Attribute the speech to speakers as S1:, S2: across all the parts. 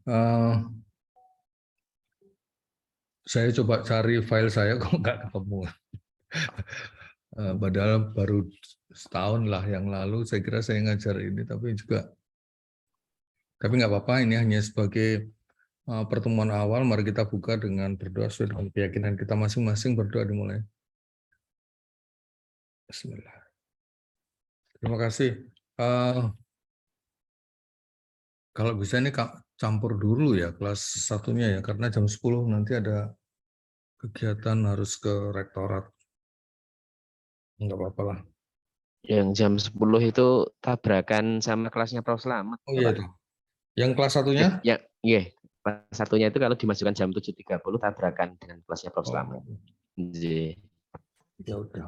S1: Eh, saya coba cari file saya kok nggak ketemu. Padahal baru setahun lah yang lalu saya kira saya ngajar ini, tapi nggak apa-apa, ini hanya sebagai pertemuan awal. Mari kita buka dengan berdoa sesuai dengan keyakinan kita masing-masing. Berdoa dimulai. Bismillah. Terima kasih. Kalau bisa ini campur dulu ya kelas satunya ya, karena jam 10 nanti ada kegiatan harus ke rektorat. Enggak apa-apa lah.
S2: Yang jam 10 itu tabrakan sama kelasnya Prof. Slamet.
S1: Oh iya itu. Yang kelas satunya?
S2: Ya, iya. Kelas satunya itu kalau dimasukkan jam 7.30 tabrakan dengan kelasnya Prof. Slamet. Iya.
S1: Ya udah.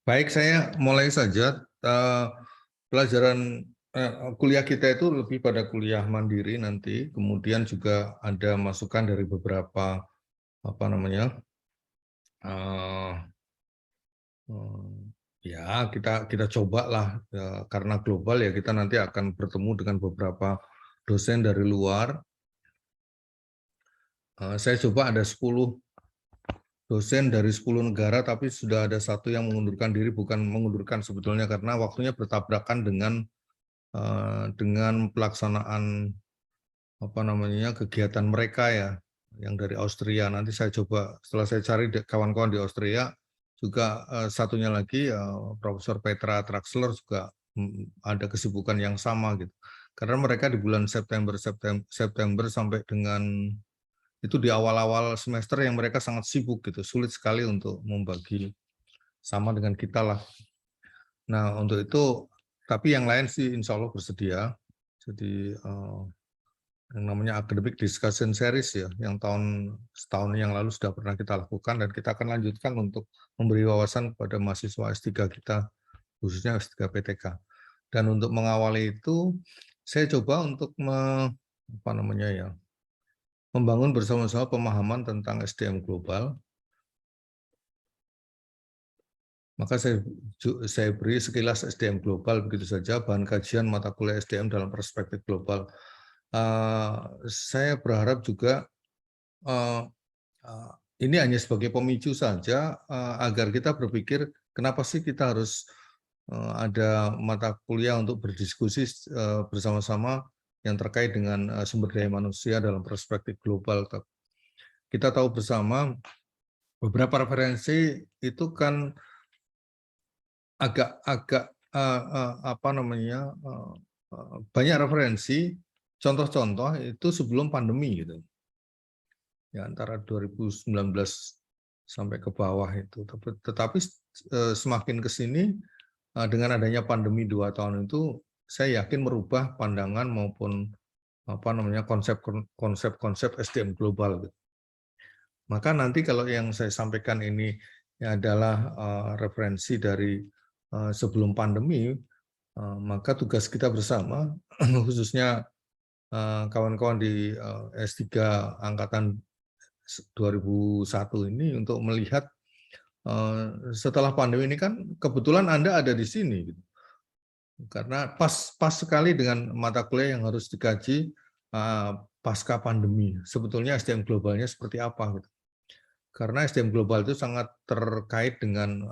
S1: Baik, saya mulai saja. Pelajaran kuliah kita itu lebih pada kuliah mandiri nanti, kemudian juga ada masukan dari beberapa ya kita cobalah ya, karena global ya, kita nanti akan bertemu dengan beberapa dosen dari luar. Saya coba ada 10 dosen dari 10 negara, tapi sudah ada satu yang mengundurkan diri. Bukan mengundurkan sebetulnya, karena waktunya bertabrakan dengan pelaksanaan kegiatan mereka ya, yang dari Austria. Nanti saya coba, setelah saya cari kawan-kawan di Austria, juga satunya lagi Profesor Petra Traxler juga ada kesibukan yang sama gitu. Karena mereka di bulan September sampai dengan itu di awal-awal semester yang mereka sangat sibuk gitu, sulit sekali untuk membagi sama dengan kita lah. Nah untuk itu, tapi yang lain sih insya Allah bersedia. Jadi yang namanya Academic Discussion Series ya, yang setahun yang lalu sudah pernah kita lakukan, dan kita akan lanjutkan untuk memberi wawasan kepada mahasiswa S3 kita, khususnya S3 PTK. Dan untuk mengawali itu, saya coba untuk membangun bersama-sama pemahaman tentang SDM global. Maka saya beri sekilas SDM global begitu saja, bahan kajian mata kuliah SDM dalam perspektif global. Saya berharap juga ini hanya sebagai pemicu saja agar kita berpikir kenapa sih kita harus ada mata kuliah untuk berdiskusi bersama-sama yang terkait dengan sumber daya manusia dalam perspektif global. Kita tahu bersama beberapa referensi itu kan agak banyak referensi, contoh-contoh itu sebelum pandemi gitu. Ya, antara 2019 sampai ke bawah itu. Tetapi semakin ke sini dengan adanya pandemi 2 tahun itu, saya yakin merubah pandangan maupun konsep-konsep SDM global gitu. Maka nanti kalau yang saya sampaikan ini adalah referensi dari sebelum pandemi, maka tugas kita bersama, khususnya kawan-kawan di S3 Angkatan 2001 ini, untuk melihat setelah pandemi ini kan kebetulan Anda ada di sini, gitu. Karena pas sekali dengan mata kuliah yang harus dikaji pasca pandemi. Sebetulnya SDM globalnya seperti apa, gitu. Karena SDM global itu sangat terkait dengan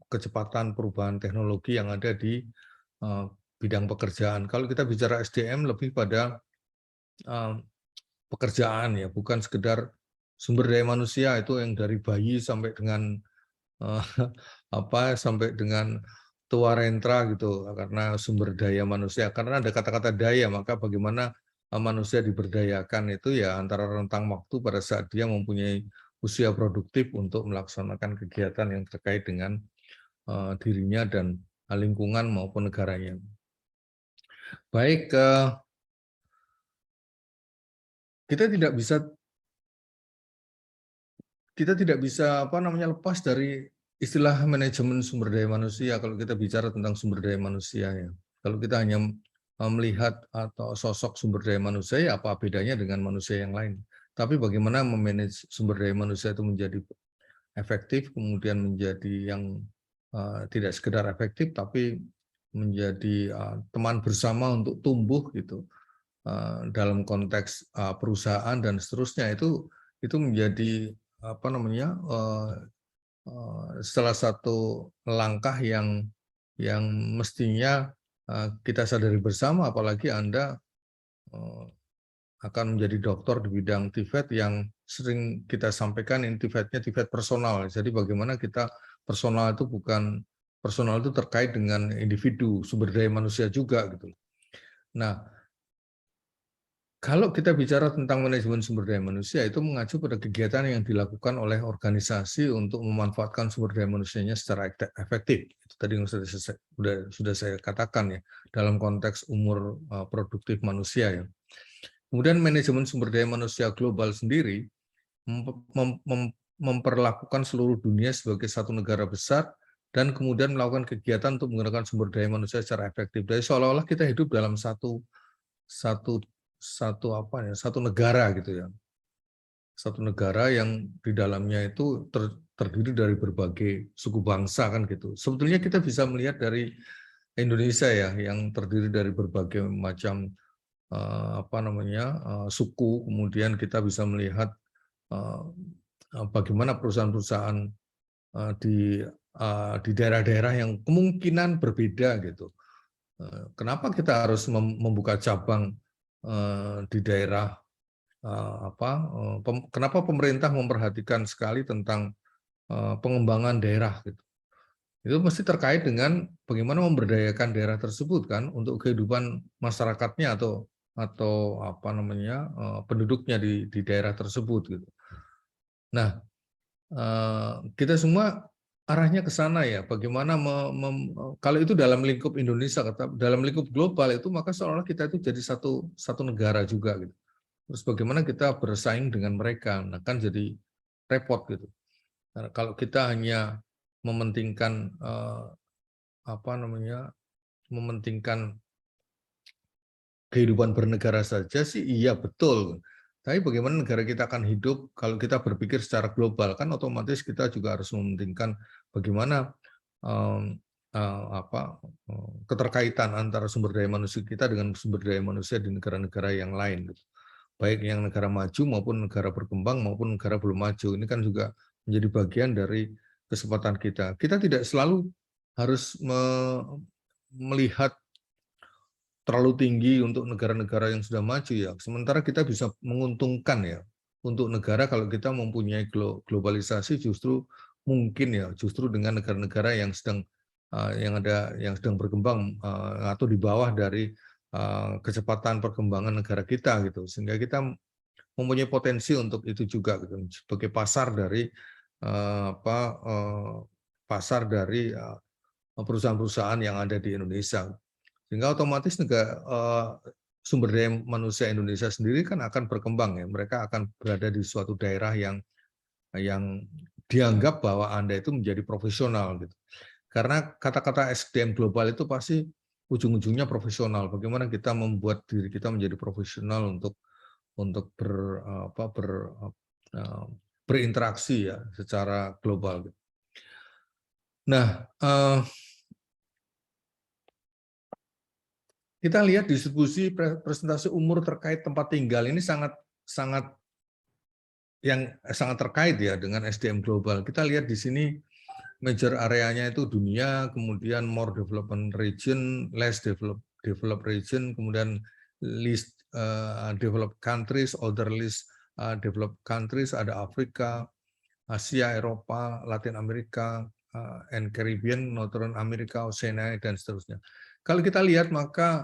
S1: kecepatan perubahan teknologi yang ada di bidang pekerjaan. Kalau kita bicara SDM lebih pada pekerjaan ya, bukan sekedar sumber daya manusia itu yang dari bayi sampai dengan sampai dengan tua rentra gitu, karena sumber daya manusia. Karena ada kata-kata daya, maka bagaimana manusia diberdayakan itu ya antara rentang waktu pada saat dia mempunyai usia produktif untuk melaksanakan kegiatan yang terkait dengan dirinya dan lingkungan maupun negaranya. Baik, kita tidak bisa lepas dari istilah manajemen sumber daya manusia kalau kita bicara tentang sumber daya manusia ya. Kalau kita hanya melihat atau sosok sumber daya manusia, ya apa bedanya dengan manusia yang lain. tapi bagaimana memanage sumber daya manusia itu menjadi efektif, kemudian menjadi yang tidak sekedar efektif, tapi menjadi teman bersama untuk tumbuh gitu dalam konteks perusahaan dan seterusnya, itu menjadi apa namanya salah satu langkah yang mestinya kita sadari bersama, apalagi Anda akan menjadi dokter di bidang TVET yang sering kita sampaikan, ini TVET-nya TVET personal. Jadi bagaimana kita personal itu terkait dengan individu, sumber daya manusia juga gitu. Nah, kalau kita bicara tentang manajemen sumber daya manusia, itu mengacu pada kegiatan yang dilakukan oleh organisasi untuk memanfaatkan sumber daya manusianya secara efektif. Itu tadi yang sudah saya katakan ya, dalam konteks umur produktif manusia ya. Kemudian manajemen sumber daya manusia global sendiri memperlakukan seluruh dunia sebagai satu negara besar dan kemudian melakukan kegiatan untuk menggunakan sumber daya manusia secara efektif. Jadi seolah-olah kita hidup dalam satu negara gitu ya. Satu negara yang di dalamnya itu terdiri dari berbagai suku bangsa kan gitu. Sebetulnya kita bisa melihat dari Indonesia ya, yang terdiri dari berbagai macam suku. Kemudian kita bisa melihat bagaimana perusahaan-perusahaan di daerah-daerah yang kemungkinan berbeda gitu. Kenapa kita harus membuka cabang di daerah kenapa pemerintah memperhatikan sekali tentang pengembangan daerah gitu. Itu mesti terkait dengan bagaimana memberdayakan daerah tersebut kan untuk kehidupan masyarakatnya atau penduduknya di daerah tersebut gitu. Nah, kita semua arahnya ke sana ya. Bagaimana kalau itu dalam lingkup Indonesia, dalam lingkup global itu maka seolah-olah kita itu jadi satu negara juga gitu. Terus bagaimana kita bersaing dengan mereka, nah kan jadi repot gitu. Nah, kalau kita hanya mementingkan mementingkan kehidupan bernegara saja sih iya betul. Tapi bagaimana negara kita akan hidup kalau kita berpikir secara global, kan otomatis kita juga harus mementingkan bagaimana keterkaitan antara sumber daya manusia kita dengan sumber daya manusia di negara-negara yang lain. Baik yang negara maju maupun negara berkembang maupun negara belum maju. Ini kan juga menjadi bagian dari kesempatan kita. Kita tidak selalu harus melihat terlalu tinggi untuk negara-negara yang sudah maju ya. Sementara kita bisa menguntungkan ya untuk negara kalau kita mempunyai globalisasi justru mungkin ya justru dengan negara-negara yang sedang berkembang atau di bawah dari kecepatan perkembangan negara kita gitu, sehingga kita mempunyai potensi untuk itu juga gitu, sebagai pasar dari perusahaan-perusahaan yang ada di Indonesia. Sehingga otomatis sumber daya manusia Indonesia sendiri kan akan berkembang ya. Mereka akan berada di suatu daerah yang dianggap bahwa Anda itu menjadi profesional gitu. Karena kata-kata SDM global itu pasti ujung-ujungnya profesional. Bagaimana kita membuat diri kita menjadi profesional untuk berinteraksi ya secara global. Nah, kita lihat distribusi presentasi umur terkait tempat tinggal ini sangat terkait ya dengan SDM global. Kita lihat di sini major areanya itu dunia, kemudian more development region, less developed region, kemudian least developed countries, other least developed countries, ada Afrika, Asia, Eropa, Latin Amerika, and Caribbean, Northern America, Oceania, dan seterusnya. Kalau kita lihat maka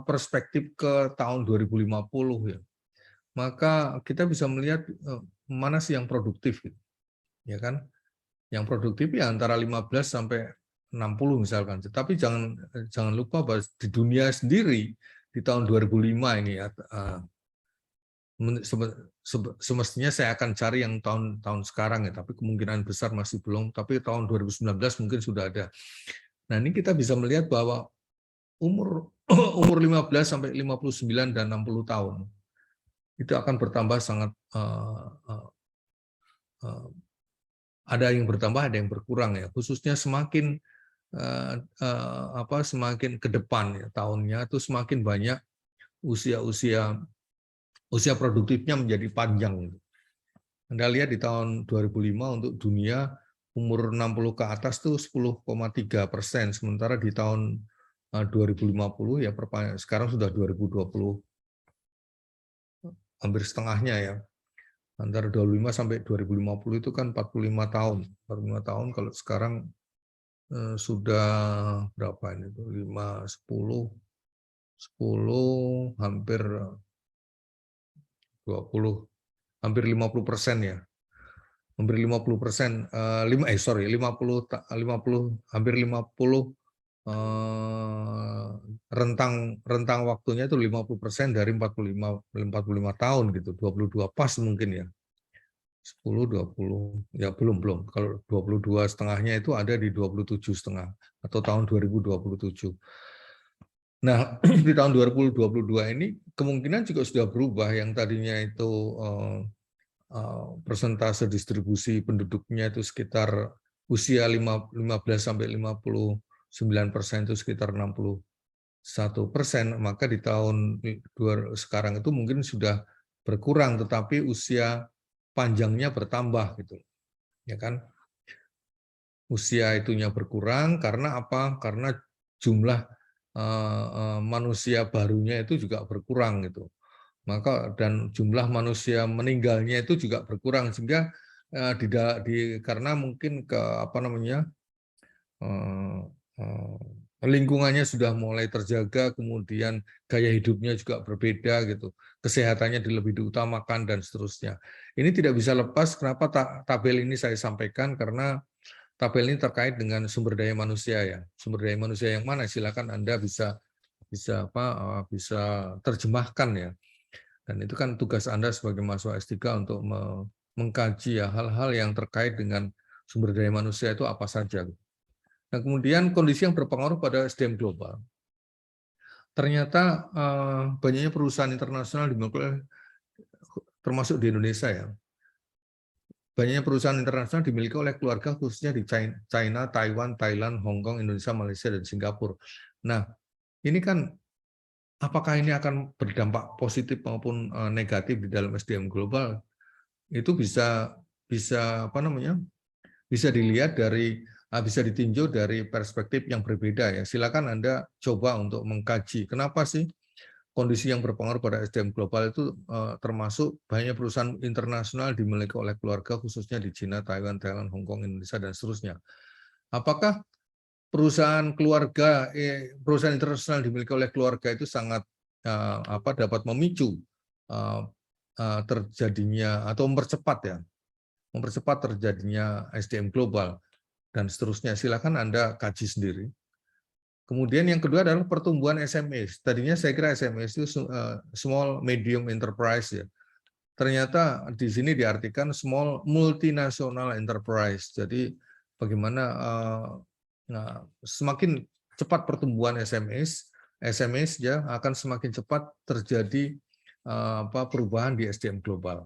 S1: perspektif ke tahun 2050 ya, maka kita bisa melihat mana sih yang produktif, gitu. Ya kan? Yang produktif ya antara 15 sampai 60 misalkan. Tapi jangan lupa bahwa di dunia sendiri di tahun 2005 ini ya, semestinya saya akan cari yang tahun sekarang ya, tapi kemungkinan besar masih belum. Tapi tahun 2019 mungkin sudah ada. Nah ini kita bisa melihat bahwa umur 15 sampai 59 dan 60 tahun itu akan bertambah sangat ada yang bertambah, ada yang berkurang ya. Khususnya semakin semakin ke depan ya, tahunnya itu semakin banyak usia produktifnya menjadi panjang. Anda lihat di tahun 2005 untuk dunia umur 60 ke atas tuh 10,3%, sementara di tahun 2050 ya sekarang sudah 2020 hampir setengahnya ya. Antara 25 sampai 2050 itu kan 45 tahun. 45 tahun kalau sekarang sudah berapa ini tuh 5 10 hampir 20 hampir 50% ya. Hampir 50%, 50 hampir 50 rentang waktunya itu 50% dari 45 tahun gitu, 22 pas mungkin ya. 10, 20, ya belum. Kalau 22 setengahnya itu ada di 27 setengah atau tahun 2027. Nah, di tahun 2022 ini kemungkinan juga sudah berubah, yang tadinya itu persentase distribusi penduduknya itu sekitar usia 15 sampai 59% itu sekitar 61%, maka di tahun sekarang itu mungkin sudah berkurang, tetapi usia panjangnya bertambah gitu, ya kan? Usia itunya berkurang karena apa? Karena jumlah manusia barunya itu juga berkurang gitu. Maka dan jumlah manusia meninggalnya itu juga berkurang, sehingga karena mungkin lingkungannya sudah mulai terjaga, kemudian gaya hidupnya juga berbeda gitu, kesehatannya lebih diutamakan dan seterusnya. Ini tidak bisa lepas. Kenapa tabel ini saya sampaikan? Karena tabel ini terkait dengan sumber daya manusia ya. Sumber daya manusia yang mana? Silakan Anda bisa terjemahkan ya. Dan itu kan tugas Anda sebagai mahasiswa S3 untuk mengkaji ya hal-hal yang terkait dengan sumber daya manusia itu apa saja. Nah, kemudian kondisi yang berpengaruh pada SDM global. Ternyata banyaknya perusahaan internasional termasuk di Indonesia ya. Banyaknya perusahaan internasional dimiliki oleh keluarga khususnya di China, Taiwan, Thailand, Hong Kong, Indonesia, Malaysia, dan Singapura. Nah, ini kan apakah ini akan berdampak positif maupun negatif di dalam SDM global? Itu bisa dilihat bisa ditinjau dari perspektif yang berbeda ya. Silakan Anda coba untuk mengkaji kenapa sih kondisi yang berpengaruh pada SDM global itu termasuk banyak perusahaan internasional dimiliki oleh keluarga khususnya di China, Taiwan, Thailand, Hong Kong, Indonesia, dan seterusnya. Apakah perusahaan internasional dimiliki oleh keluarga itu sangat dapat memicu terjadinya atau mempercepat terjadinya SDM global dan seterusnya? Silakan Anda kaji sendiri. Kemudian yang kedua adalah pertumbuhan SME. Tadinya saya kira SME itu small medium enterprise ya. Ternyata di sini diartikan small multinational enterprise. Jadi bagaimana semakin cepat pertumbuhan SMEs ya akan semakin cepat terjadi perubahan di SDM global.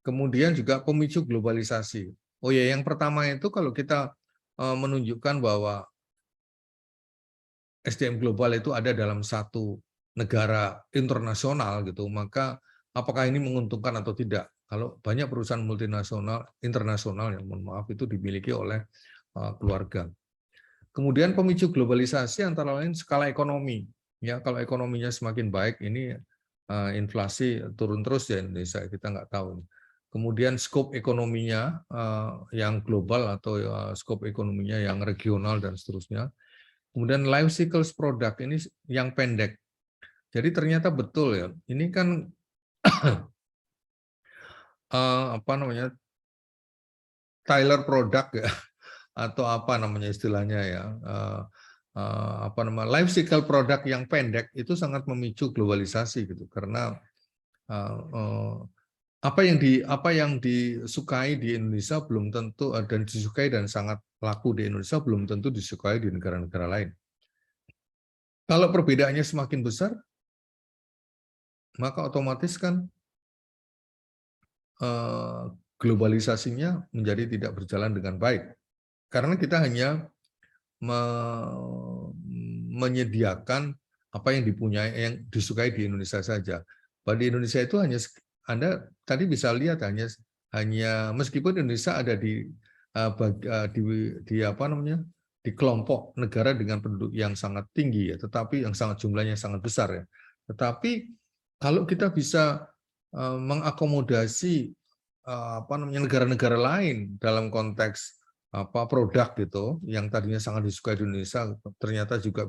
S1: Kemudian juga pemicu globalisasi. Oh ya, yang pertama itu kalau kita menunjukkan bahwa SDM global itu ada dalam satu negara internasional gitu, maka apakah ini menguntungkan atau tidak? Kalau banyak perusahaan multinasional internasional yang mohon maaf itu dimiliki oleh keluarga. Kemudian pemicu globalisasi antara lain skala ekonomi. Ya, kalau ekonominya semakin baik, ini inflasi turun terus ya Indonesia, kita nggak tahu. Kemudian skop ekonominya yang global atau skop ekonominya yang regional dan seterusnya. Kemudian life cycles product ini yang pendek. Jadi ternyata betul ya. Ini kan Tyler product ya, atau apa namanya istilahnya ya. Life cycle product yang pendek itu sangat memicu globalisasi gitu, karena apa yang disukai di Indonesia belum tentu dan disukai dan sangat laku di Indonesia belum tentu disukai di negara-negara lain. Kalau perbedaannya semakin besar, maka otomatis kan globalisasinya menjadi tidak berjalan dengan baik. Karena kita hanya menyediakan apa yang dipunyai, yang disukai di Indonesia saja. Bahwa di Indonesia itu hanya Anda tadi bisa lihat hanya meskipun Indonesia ada di apa namanya, di kelompok negara dengan penduduk yang sangat tinggi ya, tetapi yang jumlahnya sangat besar ya. Tetapi kalau kita bisa mengakomodasi apa namanya, negara-negara lain dalam konteks produk gitu yang tadinya sangat disukai di Indonesia, ternyata juga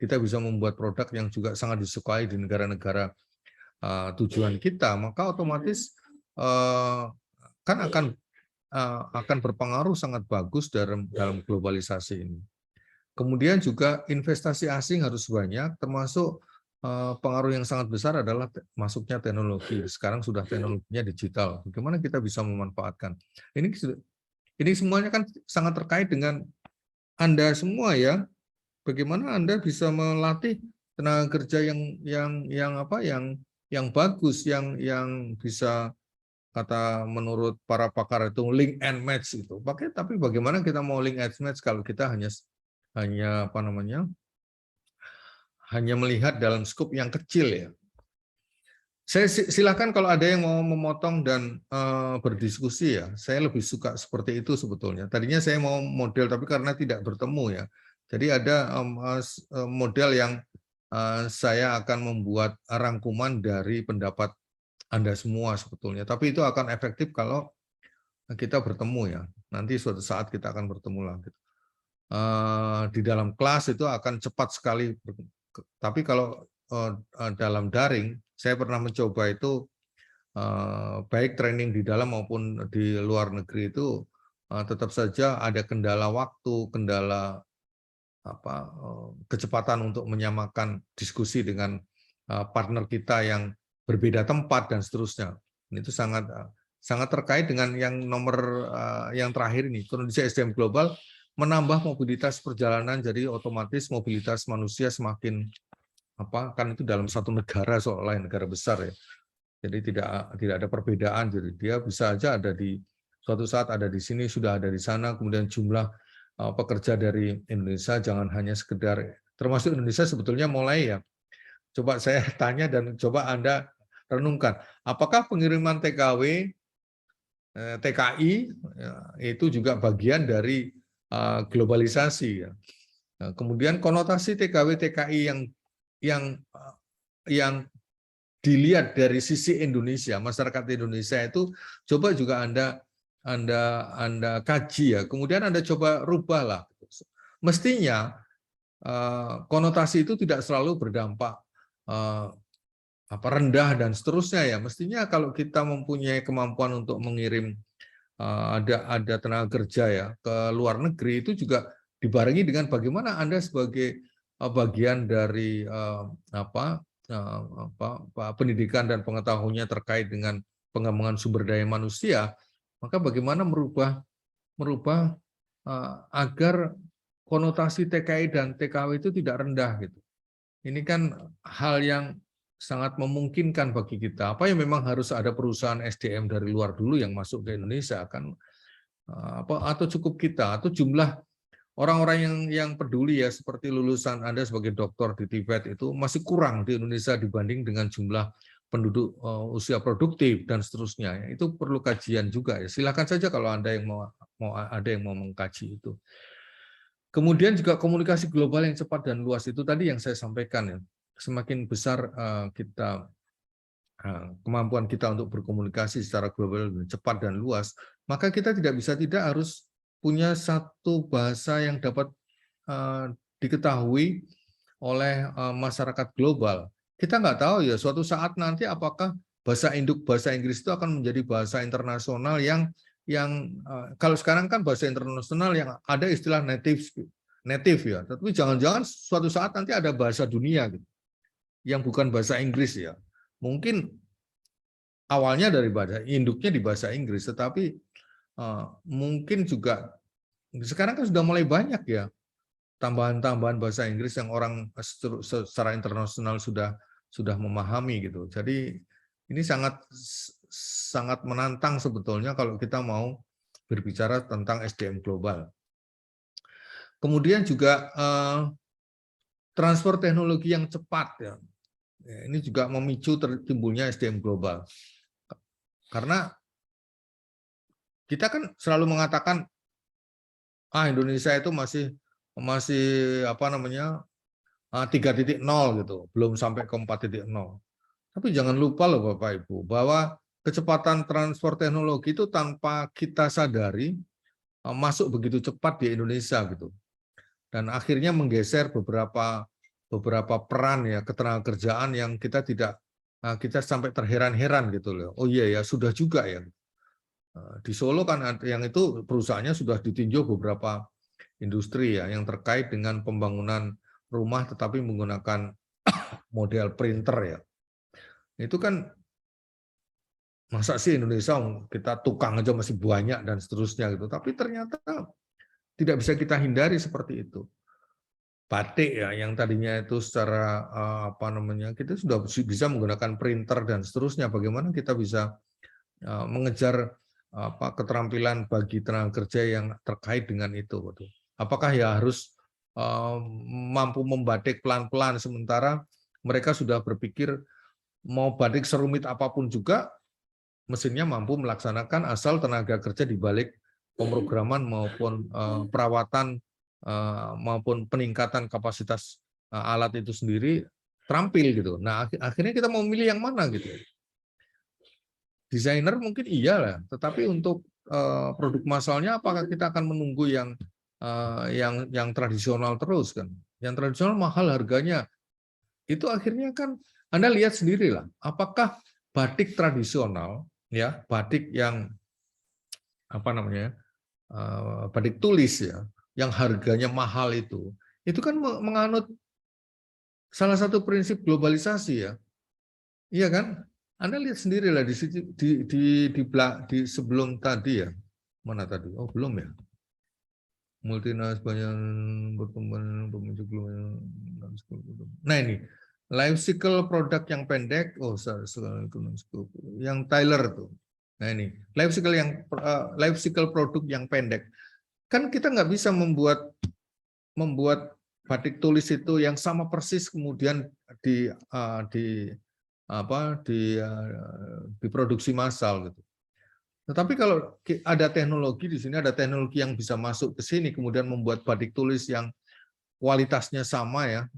S1: kita bisa membuat produk yang juga sangat disukai di negara-negara tujuan kita, maka otomatis kan akan berpengaruh sangat bagus dalam globalisasi ini. Kemudian juga investasi asing harus banyak, termasuk pengaruh yang sangat besar adalah masuknya teknologi. Sekarang sudah teknologinya digital. Bagaimana kita bisa memanfaatkan? Ini semuanya kan sangat terkait dengan Anda semua ya. Bagaimana Anda bisa melatih tenaga kerja yang bagus, yang bisa, kata menurut para pakar itu link and match itu. Tapi bagaimana kita mau link and match kalau kita hanya apa namanya, hanya melihat dalam skop yang kecil ya. Saya silakan kalau ada yang mau memotong dan berdiskusi ya. Saya lebih suka seperti itu sebetulnya. Tadinya saya mau model tapi karena tidak bertemu ya. Jadi ada model yang saya akan membuat rangkuman dari pendapat Anda semua sebetulnya. Tapi itu akan efektif kalau kita bertemu ya. Nanti suatu saat kita akan bertemu lagi. Di dalam kelas itu akan cepat sekali. Tapi kalau dalam daring, saya pernah mencoba itu baik training di dalam maupun di luar negeri itu tetap saja ada kendala waktu, kendala kecepatan untuk menyamakan diskusi dengan partner kita yang berbeda tempat dan seterusnya. Itu sangat terkait dengan yang yang terakhir ini, kondisi SDM global menambah mobilitas perjalanan, jadi otomatis mobilitas manusia semakin kan itu dalam satu negara seolah negara besar ya. Jadi tidak ada perbedaan, jadi dia bisa aja ada di suatu saat ada di sini, sudah ada di sana, kemudian jumlah pekerja dari Indonesia jangan hanya sekedar, termasuk Indonesia sebetulnya mulai ya. Coba saya tanya dan coba Anda renungkan, apakah pengiriman TKW, TKI itu juga bagian dari globalisasi ya. Nah, kemudian konotasi TKW TKI yang dilihat dari sisi Indonesia, masyarakat Indonesia itu coba juga Anda kaji ya. Kemudian Anda coba rubahlah. Mestinya konotasi itu tidak selalu berdampak rendah dan seterusnya ya. Mestinya kalau kita mempunyai kemampuan untuk mengirim ada tenaga kerja ya ke luar negeri, itu juga dibarengi dengan bagaimana Anda sebagai bagian dari pendidikan dan pengetahuannya terkait dengan pengembangan sumber daya manusia, maka bagaimana merubah agar konotasi TKI dan TKW itu tidak rendah gitu. Ini kan hal yang sangat memungkinkan bagi kita. Apa yang memang harus ada perusahaan SDM dari luar dulu yang masuk ke Indonesia kan, atau cukup kita, atau jumlah orang-orang yang peduli ya, seperti lulusan Anda sebagai dokter di Tibet itu masih kurang di Indonesia dibanding dengan jumlah penduduk usia produktif dan seterusnya. Itu perlu kajian juga ya. Silakan saja kalau Anda yang mau mengkaji itu. Kemudian juga komunikasi global yang cepat dan luas itu tadi yang saya sampaikan ya. Semakin besar kemampuan kita untuk berkomunikasi secara global cepat dan luas, maka kita tidak harus punya satu bahasa yang dapat diketahui oleh masyarakat global. Kita nggak tahu ya suatu saat nanti apakah bahasa Inggris itu akan menjadi bahasa internasional yang kalau sekarang kan bahasa internasional yang ada istilah native ya, tapi jangan-jangan suatu saat nanti ada bahasa dunia gitu, yang bukan bahasa Inggris ya. Mungkin awalnya dari bahasa induknya di bahasa Inggris, tetapi mungkin juga sekarang kan sudah mulai banyak ya tambahan-tambahan bahasa Inggris yang orang secara internasional sudah memahami gitu. Jadi ini sangat sangat menantang sebetulnya kalau kita mau berbicara tentang SDM global. Kemudian juga transfer teknologi yang cepat ya. Ini juga memicu timbulnya SDM global. Karena kita kan selalu mengatakan Indonesia itu masih apa namanya 3.0 gitu, belum sampai ke 4.0. Tapi jangan lupa loh Bapak Ibu bahwa kecepatan transfer teknologi itu tanpa kita sadari masuk begitu cepat di Indonesia gitu. Dan akhirnya menggeser beberapa peran ya ketenagakerjaan yang kita kita sampai terheran-heran gitu loh. Oh iya ya, sudah juga ya. Di Solo kan yang itu perusahaannya sudah ditinjau beberapa industri ya yang terkait dengan pembangunan rumah tetapi menggunakan model printer ya. Itu kan masa sih Indonesia kita tukang aja masih banyak dan seterusnya gitu. Tapi ternyata tidak bisa kita hindari seperti itu. Batik ya yang tadinya itu secara apa namanya kita sudah bisa menggunakan printer dan seterusnya. Bagaimana kita bisa mengejar keterampilan bagi tenaga kerja yang terkait dengan itu? Apakah ya harus mampu membatik pelan-pelan sementara mereka sudah berpikir mau batik serumit apapun juga mesinnya mampu melaksanakan asal tenaga kerja di balik pemrograman maupun perawatan maupun peningkatan kapasitas alat itu sendiri terampil gitu. Nah, akhirnya kita mau milih yang mana gitu. Desainer mungkin iya lah, tetapi untuk produk massalnya apakah kita akan menunggu yang tradisional terus kan? Yang tradisional mahal harganya. Itu akhirnya kan Anda lihat sendirilah, apakah batik tradisional ya, batik yang apa namanya? Batik tulis ya, yang harganya mahal itu kan menganut salah satu prinsip globalisasi ya, iya kan? Anda lihat sendirilah di sebelum tadi ya, mana tadi? Oh belum ya. Multinasional banyak berkembang pemicu global. Nah ini life cycle produk yang pendek, yang Tyler tuh. Nah ini life cycle produk yang pendek. Kan kita nggak bisa membuat batik tulis itu yang sama persis kemudian diproduksi massal gitu. Tetapi kalau ada teknologi di sini, ada teknologi yang bisa masuk ke sini kemudian membuat batik tulis yang kualitasnya sama ya,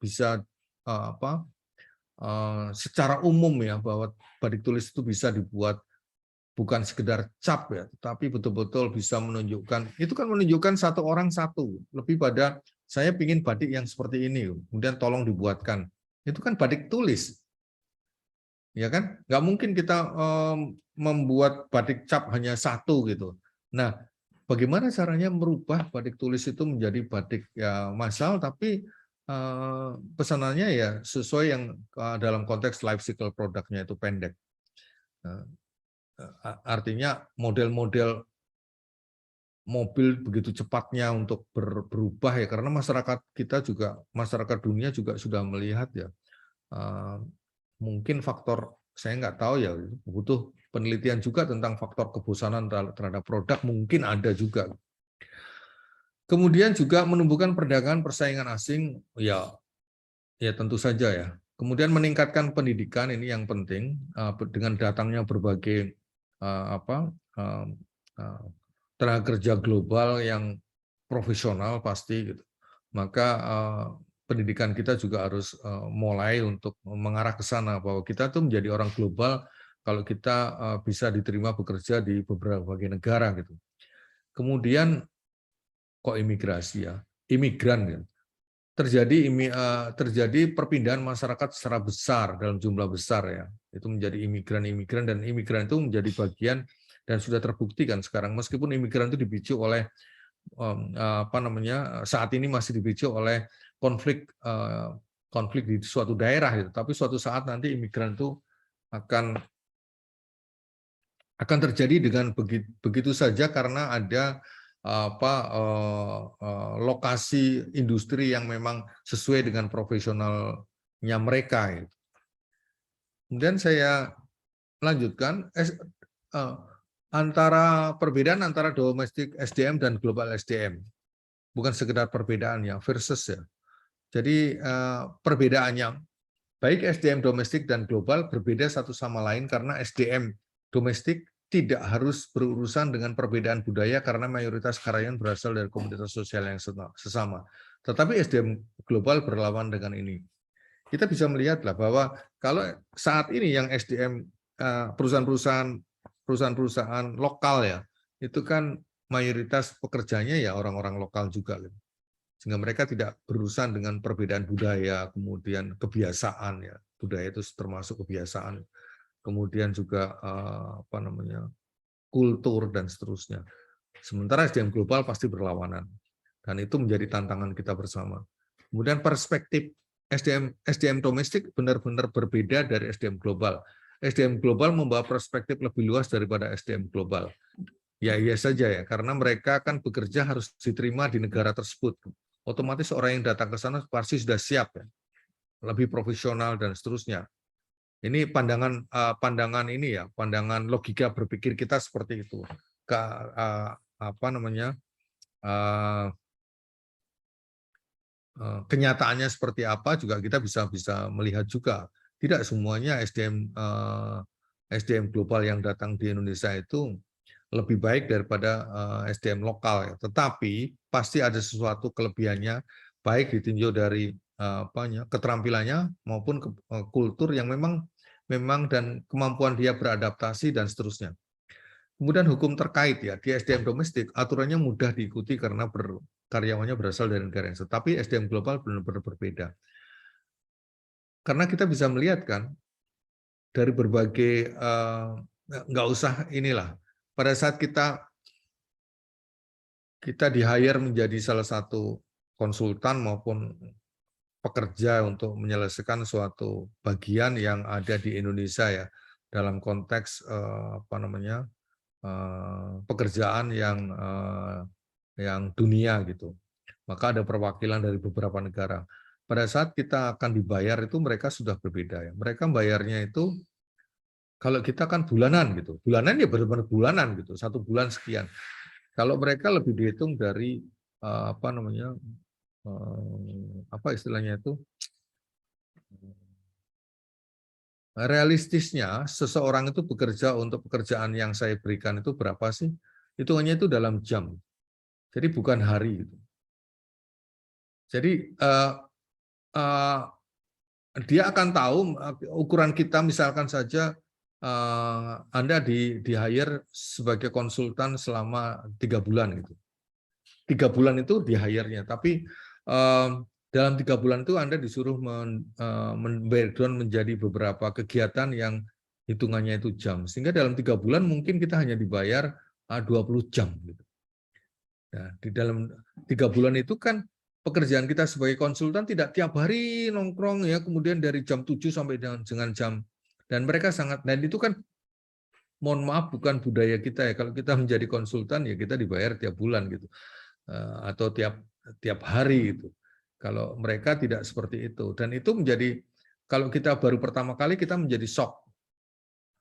S1: bisa secara umum ya bahwa batik tulis itu bisa dibuat bukan sekedar cap ya, tetapi betul-betul bisa menunjukkan, itu kan menunjukkan satu orang satu, lebih pada saya ingin batik yang seperti ini, kemudian tolong dibuatkan. Itu kan batik tulis. Ya kan? Nggak mungkin kita membuat batik cap hanya satu gitu. Nah, bagaimana caranya merubah batik tulis itu menjadi batik ya massal, tapi pesanannya ya sesuai yang dalam konteks life cycle produknya itu pendek. Artinya model-model mobil begitu cepatnya untuk berubah ya, karena masyarakat dunia juga sudah melihat ya, mungkin faktor saya nggak tahu ya, butuh penelitian juga tentang faktor kebosanan terhadap produk, mungkin ada juga. Kemudian juga menumbuhkan perdagangan persaingan asing, ya tentu saja ya. Kemudian meningkatkan pendidikan, ini yang penting dengan datangnya berbagai tenaga kerja global yang profesional pasti gitu. Maka pendidikan kita juga harus mulai untuk mengarah ke sana bahwa kita tuh menjadi orang global kalau kita bisa diterima bekerja di beberapa negara gitu. Kemudian kok imigrasi ya, imigran gitu. Terjadi perpindahan masyarakat secara besar dalam jumlah besar ya. Itu menjadi imigran dan imigran itu menjadi bagian dan sudah terbukti kan sekarang meskipun imigran itu dipicu oleh saat ini masih dipicu oleh konflik di suatu daerah gitu. Tapi suatu saat nanti imigran itu akan terjadi dengan begitu saja karena ada lokasi industri yang memang sesuai dengan profesionalnya mereka. Kemudian saya melanjutkan antara perbedaan antara domestic SDM dan global SDM. Bukan sekedar perbedaannya versus ya. Jadi perbedaannya baik SDM domestik dan global berbeda satu sama lain karena SDM domestik tidak harus berurusan dengan perbedaan budaya karena mayoritas karyawan berasal dari komunitas sosial yang sesama. Tetapi SDM global berlawan dengan ini. Kita bisa melihatlah bahwa kalau saat ini yang SDM perusahaan-perusahaan lokal ya, itu kan mayoritas pekerjanya ya orang-orang lokal juga. Sehingga mereka tidak berurusan dengan perbedaan budaya, kemudian kebiasaan ya. Budaya itu termasuk kebiasaan. Kemudian juga kultur dan seterusnya. Sementara SDM global pasti berlawanan. Dan itu menjadi tantangan kita bersama. Kemudian perspektif SDM domestik benar-benar berbeda dari SDM global. SDM global membawa perspektif lebih luas daripada SDM global. Ya iya saja ya, karena mereka kan bekerja harus diterima di negara tersebut. Otomatis orang yang datang ke sana pasti sudah siap ya, lebih profesional dan seterusnya. Ini pandangan ini ya, pandangan logika berpikir kita seperti itu. Kenyataannya seperti apa juga kita bisa melihat juga. Tidak semuanya SDM global yang datang di Indonesia itu lebih baik daripada SDM lokal ya. Tetapi pasti ada sesuatu kelebihannya, baik ditinjau dari keterampilannya maupun kultur yang memang dan kemampuan dia beradaptasi dan seterusnya. Kemudian hukum terkait ya, di SDM domestik aturannya mudah diikuti karena karyawannya berasal dari negara yang sama. Tapi SDM global benar-benar berbeda. Karena kita bisa melihat kan dari berbagai nggak usah inilah. Pada saat kita di-hire menjadi salah satu konsultan maupun pekerja untuk menyelesaikan suatu bagian yang ada di Indonesia ya, dalam konteks pekerjaan yang dunia gitu. Maka ada perwakilan dari beberapa negara. Pada saat kita akan dibayar itu mereka sudah berbeda ya. Mereka bayarnya itu kalau kita kan bulanan gitu. Bulanan ya benar-benar bulanan gitu. 1 bulan sekian. Kalau mereka lebih dihitung dari istilahnya itu realistisnya seseorang itu bekerja untuk pekerjaan yang saya berikan itu berapa sih? Hitungannya itu dalam jam. Jadi bukan hari gitu. Jadi dia akan tahu ukuran kita misalkan saja Anda di-hire sebagai konsultan selama 3 bulan gitu. 3 bulan itu di-hire-nya, tapi dalam 3 bulan itu Anda disuruh breakdown menjadi beberapa kegiatan yang hitungannya itu jam. Sehingga dalam 3 bulan mungkin kita hanya dibayar 20 jam gitu. Nah, di dalam 3 bulan itu kan pekerjaan kita sebagai konsultan tidak tiap hari nongkrong ya, kemudian dari jam 7 sampai dengan jam, dan mereka dan itu kan mohon maaf bukan budaya kita ya. Kalau kita menjadi konsultan ya kita dibayar tiap bulan gitu, atau tiap hari gitu. Kalau mereka tidak seperti itu, dan itu menjadi kalau kita baru pertama kali kita menjadi shock,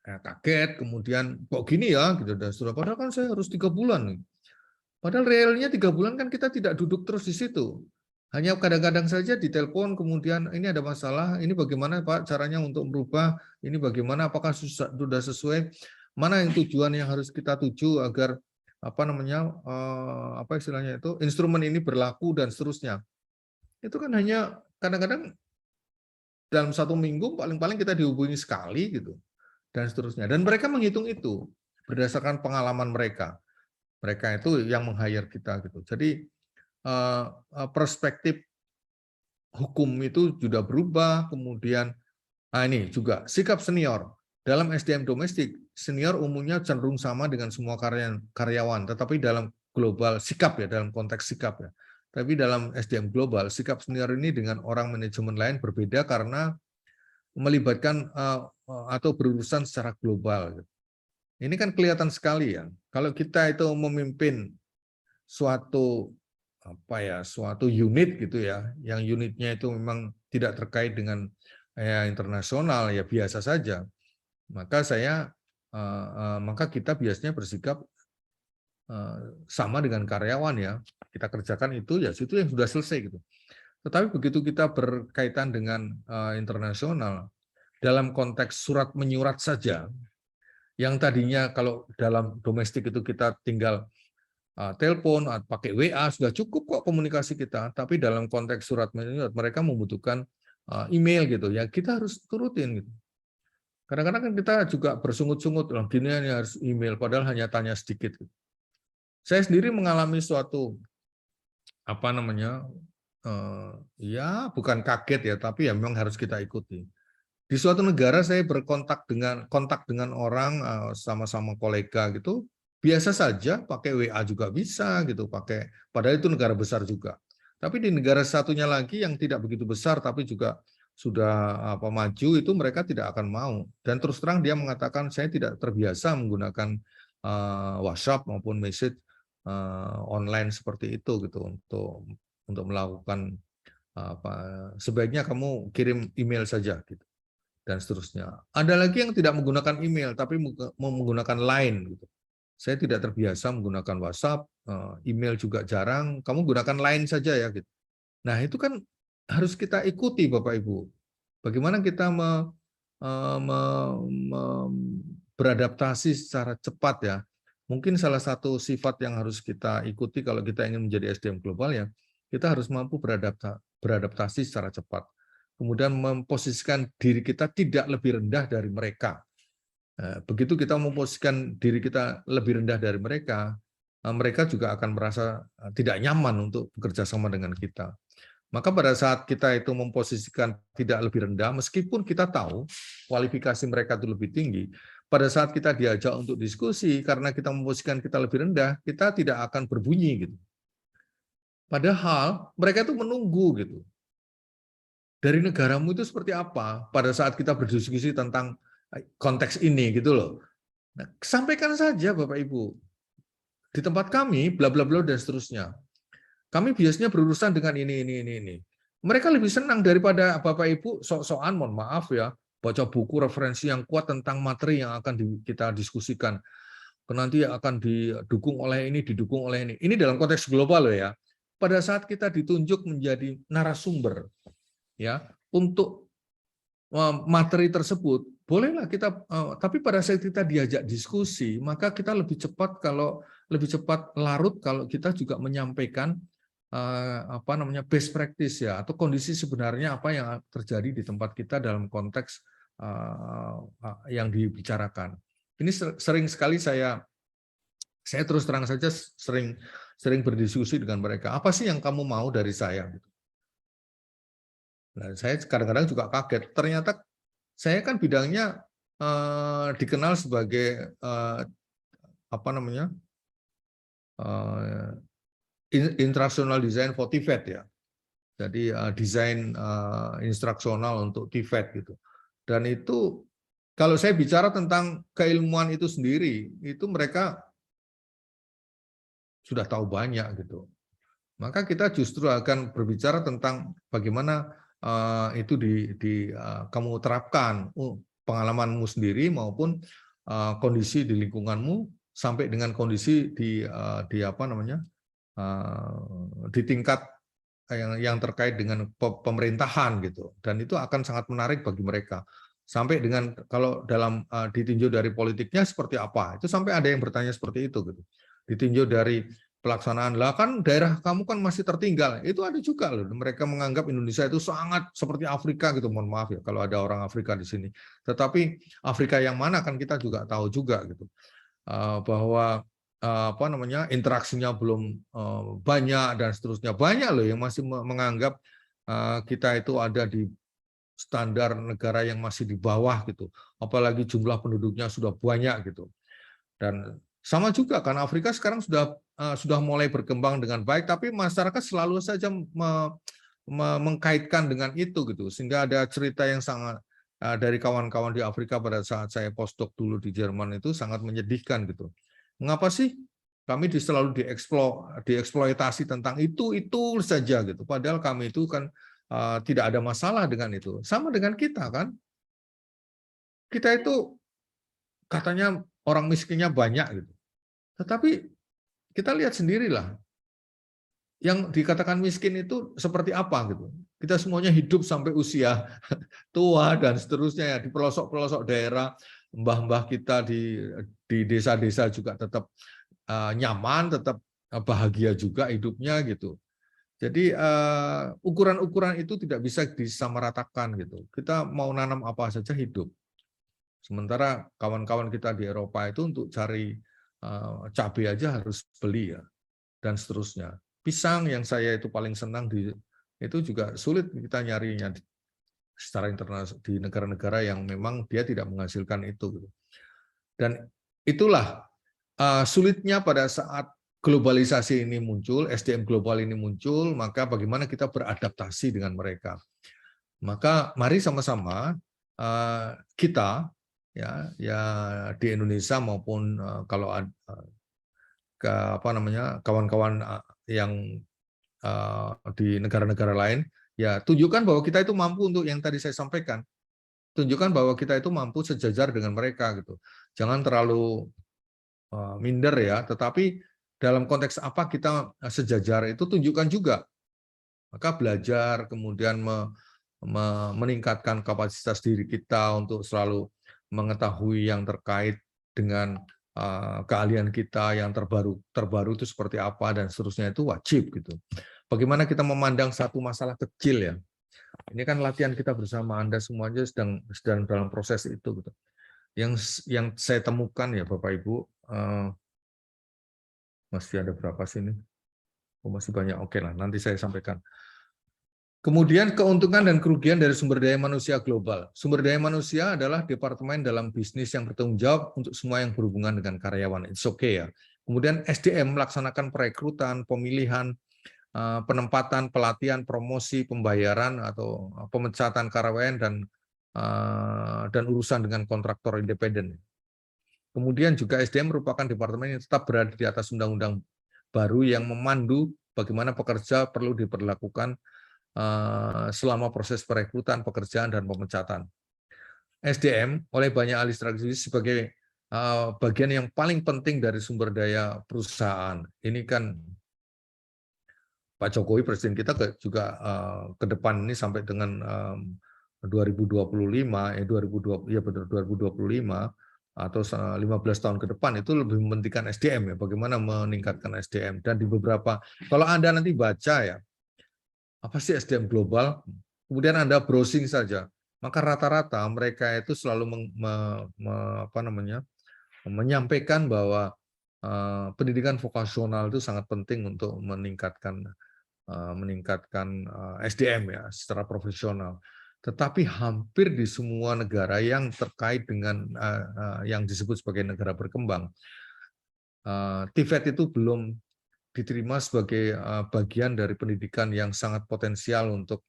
S1: kaget, kemudian kok gini ya gitu. Padahal kan saya harus 3 bulan. Padahal realnya 3 bulan kan kita tidak duduk terus di situ. Hanya kadang-kadang saja ditelepon, kemudian ini ada masalah, ini bagaimana Pak caranya untuk merubah, ini bagaimana, apakah sudah sesuai, mana yang tujuan yang harus kita tuju agar istilahnya itu instrumen ini berlaku dan seterusnya. Itu kan hanya kadang-kadang dalam 1 minggu paling-paling kita dihubungi sekali gitu dan seterusnya. Dan mereka menghitung itu berdasarkan pengalaman mereka. Mereka itu yang meng-hire kita gitu. Jadi perspektif hukum itu sudah berubah. Kemudian ini juga sikap senior dalam SDM domestik, senior umumnya cenderung sama dengan semua karyawan, tetapi dalam global sikap ya, dalam konteks sikap ya. Tapi dalam SDM global, sikap senior ini dengan orang manajemen lain berbeda karena melibatkan atau berurusan secara global. Ini kan kelihatan sekali ya. Kalau kita itu memimpin suatu suatu unit gitu ya, yang unitnya itu memang tidak terkait dengan internasional ya biasa saja. maka kita biasanya bersikap sama dengan karyawan ya. Kita kerjakan itu ya situ yang sudah selesai gitu. Tetapi begitu kita berkaitan dengan internasional, dalam konteks surat menyurat saja, yang tadinya kalau dalam domestik itu kita tinggal telepon, pakai WA, sudah cukup kok komunikasi kita. Tapi dalam konteks surat menyurat, mereka membutuhkan email gitu ya. Kita harus turutin gitu. Kadang-kadang kan kita juga bersungut-sungut, gini harus email, padahal hanya tanya sedikit. Gitu. Saya sendiri mengalami suatu ya bukan kaget ya, tapi ya memang harus kita ikuti. Di suatu negara saya kontak dengan orang sama-sama kolega gitu, biasa saja pakai WA juga bisa gitu, padahal itu negara besar juga. Tapi di negara satunya lagi yang tidak begitu besar tapi juga sudah maju itu mereka tidak akan mau. Dan terus terang dia mengatakan saya tidak terbiasa menggunakan WhatsApp maupun message online seperti itu gitu untuk melakukan sebaiknya kamu kirim email saja gitu. Dan seterusnya. Ada lagi yang tidak menggunakan email, tapi menggunakan Line. Gitu. Saya tidak terbiasa menggunakan WhatsApp, email juga jarang. Kamu gunakan Line saja ya. Gitu. Nah itu kan harus kita ikuti Bapak Ibu. Bagaimana kita beradaptasi secara cepat ya. Mungkin salah satu sifat yang harus kita ikuti kalau kita ingin menjadi SDM global ya, kita harus mampu beradaptasi secara cepat. Kemudian memposisikan diri kita tidak lebih rendah dari mereka. Begitu kita memposisikan diri kita lebih rendah dari mereka, mereka juga akan merasa tidak nyaman untuk bekerja sama dengan kita. Maka pada saat kita itu memposisikan tidak lebih rendah, meskipun kita tahu kualifikasi mereka itu lebih tinggi, pada saat kita diajak untuk diskusi, karena kita memposisikan kita lebih rendah, kita tidak akan berbunyi gitu. Padahal mereka itu menunggu gitu. Dari negaramu itu seperti apa pada saat kita berdiskusi tentang konteks ini gitu loh. Nah, sampaikan saja Bapak Ibu. Di tempat kami bla bla bla dan seterusnya. Kami biasanya berurusan dengan ini. Mereka lebih senang daripada Bapak Ibu sok-sokan, mohon maaf ya, baca buku referensi yang kuat tentang materi yang akan kita diskusikan. Nanti akan didukung oleh ini, didukung oleh ini. Ini dalam konteks global loh ya. Pada saat kita ditunjuk menjadi narasumber, ya untuk materi tersebut bolehlah kita tapi pada saat kita diajak diskusi maka kita lebih cepat larut kalau kita juga menyampaikan best practice ya atau kondisi sebenarnya apa yang terjadi di tempat kita dalam konteks yang dibicarakan. Ini sering sekali saya terus terang saja sering berdiskusi dengan mereka. Apa sih yang kamu mau dari saya? Nah, saya kadang-kadang juga kaget. Ternyata saya kan bidangnya dikenal sebagai instructional design for TVET ya. Jadi desain instruksional untuk TVET gitu. Dan itu kalau saya bicara tentang keilmuan itu sendiri, itu mereka sudah tahu banyak gitu. Maka kita justru akan berbicara tentang bagaimana itu kamu terapkan pengalamanmu sendiri maupun kondisi di lingkunganmu sampai dengan kondisi di tingkat yang terkait dengan pemerintahan gitu. Dan itu akan sangat menarik bagi mereka. Sampai dengan kalau dalam ditinjau dari politiknya seperti apa. Itu sampai ada yang bertanya seperti itu gitu. Ditinjau dari pelaksanaan lah kan daerah kamu kan masih tertinggal, itu ada juga loh mereka menganggap Indonesia itu sangat seperti Afrika gitu, mohon maaf ya kalau ada orang Afrika di sini, tetapi Afrika yang mana kan kita juga tahu juga gitu bahwa interaksinya belum banyak dan seterusnya, banyak loh yang masih menganggap kita itu ada di standar negara yang masih di bawah gitu, apalagi jumlah penduduknya sudah banyak gitu. Dan sama juga kan Afrika sekarang sudah mulai berkembang dengan baik, tapi masyarakat selalu saja mengkaitkan dengan itu gitu, sehingga ada cerita yang sangat dari kawan-kawan di Afrika pada saat saya postdoc dulu di Jerman itu sangat menyedihkan gitu. Mengapa sih kami selalu dieksploitasi tentang itu saja gitu, padahal kami itu kan tidak ada masalah dengan itu. Sama dengan kita kan, kita itu katanya orang miskinnya banyak gitu. Tetapi kita lihat sendirilah, yang dikatakan miskin itu seperti apa gitu. Kita semuanya hidup sampai usia tua dan seterusnya ya, di pelosok-pelosok daerah, mbah-mbah kita di desa-desa juga tetap nyaman, tetap bahagia juga hidupnya gitu. Jadi ukuran-ukuran itu tidak bisa disamaratakan gitu. Kita mau nanam apa saja hidup. Sementara kawan-kawan kita di Eropa itu untuk cari cabai aja harus beli ya, dan seterusnya. Pisang yang saya itu paling senang itu juga sulit kita nyarinya secara internasional di negara-negara yang memang dia tidak menghasilkan itu. Dan itulah sulitnya pada saat globalisasi ini muncul, SDM global ini muncul, maka bagaimana kita beradaptasi dengan mereka. Maka mari sama-sama kita ya di Indonesia maupun kalau kawan-kawan yang di negara-negara lain, ya tunjukkan bahwa kita itu mampu untuk yang tadi saya sampaikan. Tunjukkan bahwa kita itu mampu sejajar dengan mereka gitu. Jangan terlalu minder ya, tetapi dalam konteks apa kita sejajar itu tunjukkan juga. Maka belajar, kemudian meningkatkan kapasitas diri kita untuk selalu mengetahui yang terkait dengan keahlian kita yang terbaru itu seperti apa dan seterusnya, itu wajib gitu. Bagaimana kita memandang satu masalah kecil ya. Ini kan latihan kita bersama, Anda semuanya sedang dalam proses itu gitu. Yang saya temukan ya Bapak Ibu, masih ada berapa sih ini? Oh, masih banyak. Oke lah, nanti saya sampaikan. Kemudian keuntungan dan kerugian dari sumber daya manusia global. Sumber daya manusia adalah departemen dalam bisnis yang bertanggung jawab untuk semua yang berhubungan dengan karyawan. It's okay ya. Kemudian SDM melaksanakan perekrutan, pemilihan, penempatan, pelatihan, promosi, pembayaran atau pemecatan karyawan dan urusan dengan kontraktor independen. Kemudian juga SDM merupakan departemen yang tetap berada di atas undang-undang baru yang memandu bagaimana pekerja perlu diperlakukan selama proses perekrutan, pekerjaan, dan pemecatan. SDM oleh banyak ahli strategi sebagai bagian yang paling penting dari sumber daya perusahaan. Ini kan Pak Jokowi, Presiden kita juga ke depan ini sampai dengan 2025, 2025 atau 15 tahun ke depan itu lebih mementingkan SDM ya, bagaimana meningkatkan SDM. Dan di beberapa, kalau Anda nanti baca ya, apa sih SDM global, kemudian Anda browsing saja, maka rata-rata mereka itu selalu menyampaikan bahwa pendidikan vokasional itu sangat penting untuk meningkatkan SDM ya secara profesional. Tetapi hampir di semua negara yang terkait dengan yang disebut sebagai negara berkembang, TVET itu belum diterima sebagai bagian dari pendidikan yang sangat potensial untuk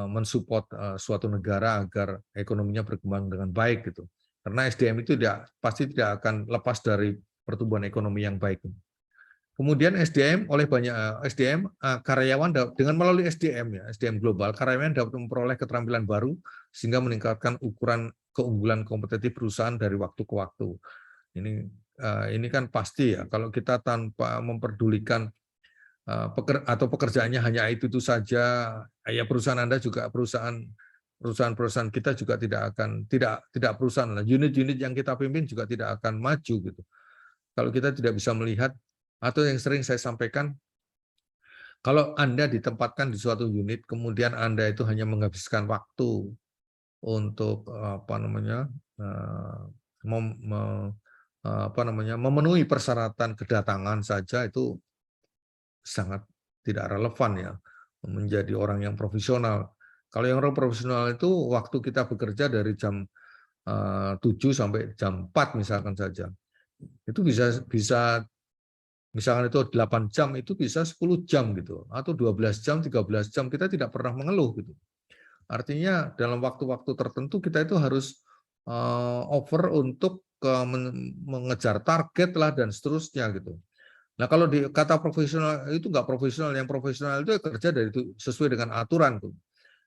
S1: mensupport suatu negara agar ekonominya berkembang dengan baik gitu. Karena SDM itu pasti tidak akan lepas dari pertumbuhan ekonomi yang baik. Kemudian SDM oleh banyak SDM karyawan dengan melalui SDM ya, SDM global, karyawan dapat memperoleh keterampilan baru sehingga meningkatkan ukuran keunggulan kompetitif perusahaan dari waktu ke waktu. Ini kan pasti ya, kalau kita tanpa memperdulikan atau pekerjaannya hanya itu saja, ya perusahaan Anda juga perusahaan kita juga tidak perusahaan, unit-unit yang kita pimpin juga tidak akan maju gitu. Kalau kita tidak bisa melihat, atau yang sering saya sampaikan, kalau Anda ditempatkan di suatu unit, kemudian Anda itu hanya menghabiskan waktu untuk memenuhi persyaratan kedatangan saja, itu sangat tidak relevan ya menjadi orang yang profesional. Kalau yang orang profesional itu waktu kita bekerja dari jam 7 sampai jam 4 misalkan saja. Itu bisa misalkan itu 8 jam, itu bisa 10 jam gitu, atau 12 jam, 13 jam, kita tidak pernah mengeluh gitu. Artinya dalam waktu-waktu tertentu kita itu harus over untuk mengejar target lah dan seterusnya gitu. Nah kalau di kata profesional itu nggak profesional, yang profesional itu kerja sesuai dengan aturan tuh.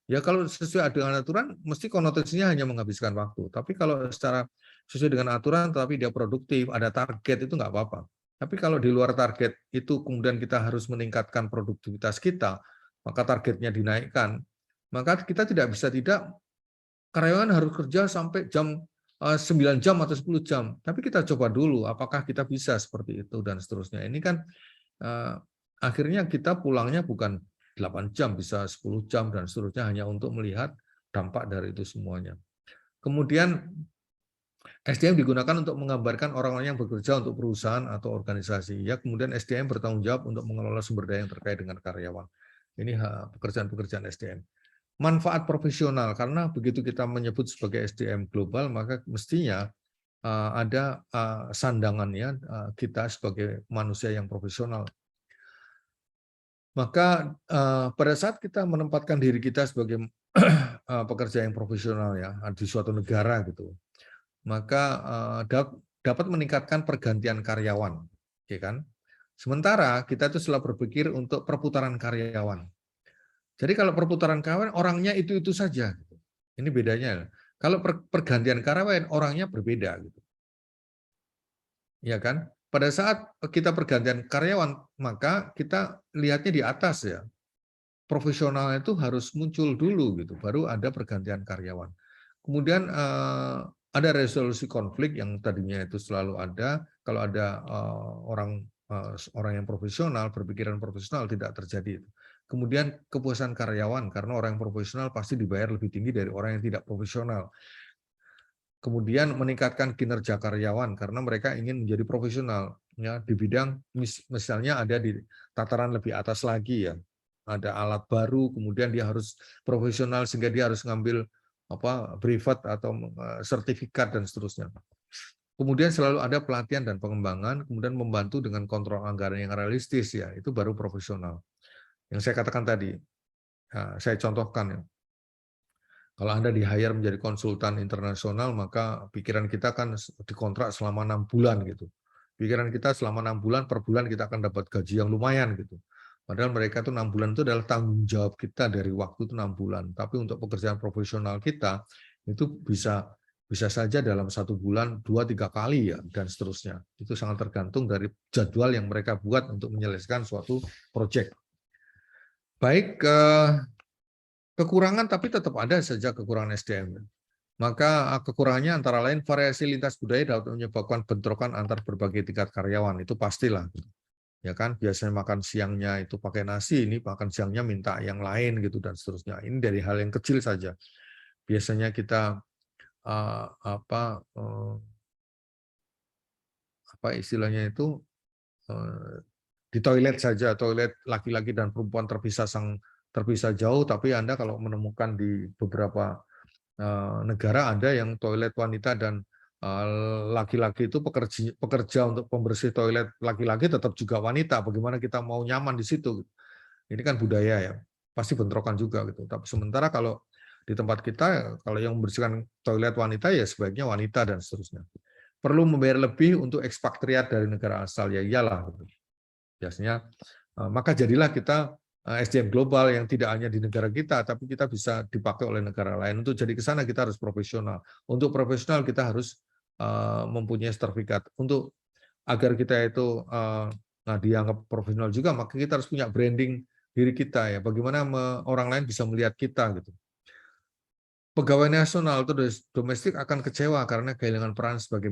S1: Ya kalau sesuai dengan aturan, mesti konotasinya hanya menghabiskan waktu. Tapi kalau secara sesuai dengan aturan, tapi dia produktif, ada target, itu nggak apa-apa. Tapi kalau di luar target itu kemudian kita harus meningkatkan produktivitas kita, maka targetnya dinaikkan, maka kita tidak bisa tidak, karyawan harus kerja sampai jam 9 jam atau 10 jam. Tapi kita coba dulu, apakah kita bisa seperti itu, dan seterusnya. Ini kan eh, akhirnya kita pulangnya bukan 8 jam, bisa 10 jam, dan seterusnya, hanya untuk melihat dampak dari itu semuanya. Kemudian SDM digunakan untuk menggambarkan orang-orang yang bekerja untuk perusahaan atau organisasi. Ya, kemudian SDM bertanggung jawab untuk mengelola sumber daya yang terkait dengan karyawan. Ini pekerjaan-pekerjaan SDM. Manfaat profesional, karena begitu kita menyebut sebagai SDM global, maka mestinya ada sandangannya kita sebagai manusia yang profesional. Maka pada saat kita menempatkan diri kita sebagai pekerja yang profesional ya di suatu negara gitu, maka dapat meningkatkan pergantian karyawan, ya kan? Sementara kita itu selalu berpikir untuk perputaran karyawan. Jadi kalau perputaran karyawan orangnya itu saja. Gitu. Ini bedanya. Kalau pergantian karyawan orangnya berbeda, gitu. Ya kan? Pada saat kita pergantian karyawan, maka kita lihatnya di atas ya. Profesional itu harus muncul dulu gitu, baru ada pergantian karyawan. Kemudian ada resolusi konflik yang tadinya itu selalu ada, kalau ada orang yang profesional, berpikiran profesional, tidak terjadi itu. Kemudian kepuasan karyawan, karena orang yang profesional pasti dibayar lebih tinggi dari orang yang tidak profesional. Kemudian meningkatkan kinerja karyawan karena mereka ingin menjadi profesional ya di bidang misalnya ada di tataran lebih atas lagi ya. Ada alat baru, kemudian dia harus profesional sehingga dia harus ngambil privat atau sertifikat dan seterusnya. Kemudian selalu ada pelatihan dan pengembangan, kemudian membantu dengan kontrol anggaran yang realistis ya, itu baru profesional. Yang saya katakan tadi, saya contohkan ya. Kalau Anda di-hire menjadi konsultan internasional, maka pikiran kita kan dikontrak selama 6 bulan gitu. Pikiran kita selama 6 bulan, per bulan kita akan dapat gaji yang lumayan gitu. Padahal mereka itu 6 bulan itu adalah tanggung jawab kita dari waktu itu 6 bulan. Tapi untuk pekerjaan profesional kita, itu bisa saja dalam 1 bulan 2-3 kali ya, dan seterusnya. Itu sangat tergantung dari jadwal yang mereka buat untuk menyelesaikan suatu proyek. Baik, kekurangan tapi tetap ada saja kekurangan SDM. Maka kekurangannya antara lain variasi lintas budaya dapat menyebabkan bentrokan antar berbagai tingkat karyawan, itu pastilah. Ya kan, biasanya makan siangnya itu pakai nasi, ini makan siangnya minta yang lain gitu dan seterusnya. Ini dari hal yang kecil saja. Biasanya kita apa istilahnya itu di toilet saja, toilet laki-laki dan perempuan terpisah jauh, tapi Anda kalau menemukan di beberapa negara ada yang toilet wanita dan laki-laki itu pekerja untuk pembersih toilet laki-laki tetap juga wanita. Bagaimana kita mau nyaman di situ? Ini kan budaya ya, pasti bentrokan juga gitu. Tapi sementara kalau di tempat kita, kalau yang membersihkan toilet wanita ya sebaiknya wanita dan seterusnya. Perlu membayar lebih untuk ekspatriat dari negara asal, ya iyalah. Gitu. Biasanya, maka jadilah kita SDM global yang tidak hanya di negara kita, tapi kita bisa dipakai oleh negara lain. Untuk jadi ke sana kita harus profesional. Untuk profesional kita harus mempunyai sertifikat. Untuk agar kita itu dianggap profesional juga, maka kita harus punya branding diri kita ya. Bagaimana orang lain bisa melihat kita gitu. Pegawai nasional atau domestik akan kecewa karena kehilangan peran sebagai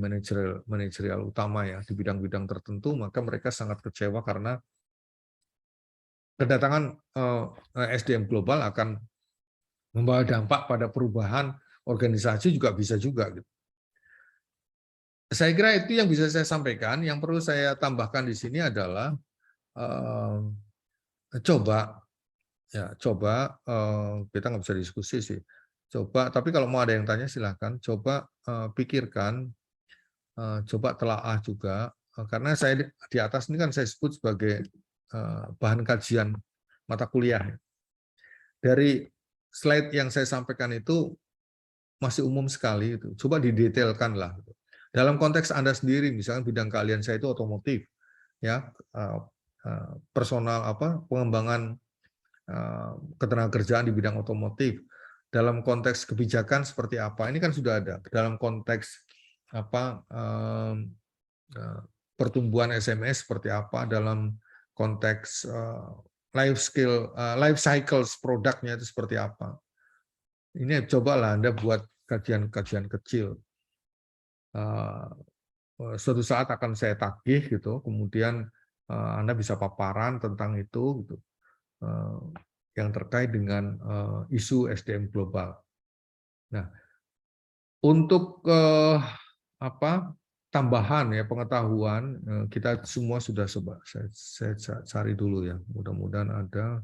S1: manajerial utama ya di bidang-bidang tertentu, maka mereka sangat kecewa karena kedatangan SDM global akan membawa dampak pada perubahan organisasi juga bisa juga. Gitu. Saya kira itu yang bisa saya sampaikan. Yang perlu saya tambahkan di sini adalah coba kita nggak bisa diskusi sih. Coba, tapi kalau mau ada yang tanya silahkan. Coba pikirkan, coba telaah juga. Karena saya di atas ini kan saya sebut sebagai bahan kajian mata kuliah. Dari slide yang saya sampaikan itu masih umum sekali. Itu. Coba didetailkan lah. Dalam konteks Anda sendiri, misalnya bidang keahlian saya itu otomotif, ya personal pengembangan ketenagakerjaan di bidang otomotif. Dalam konteks kebijakan seperti apa? Ini kan sudah ada. Dalam konteks pertumbuhan SMS seperti apa? Dalam konteks life cycles produknya itu seperti apa? Ini cobalah Anda buat kajian-kajian kecil. Suatu saat akan saya tagih gitu, kemudian Anda bisa paparan tentang itu gitu, yang terkait dengan isu SDM global. Nah, untuk tambahan ya pengetahuan, kita semua sudah coba. Saya cari dulu ya, mudah-mudahan ada.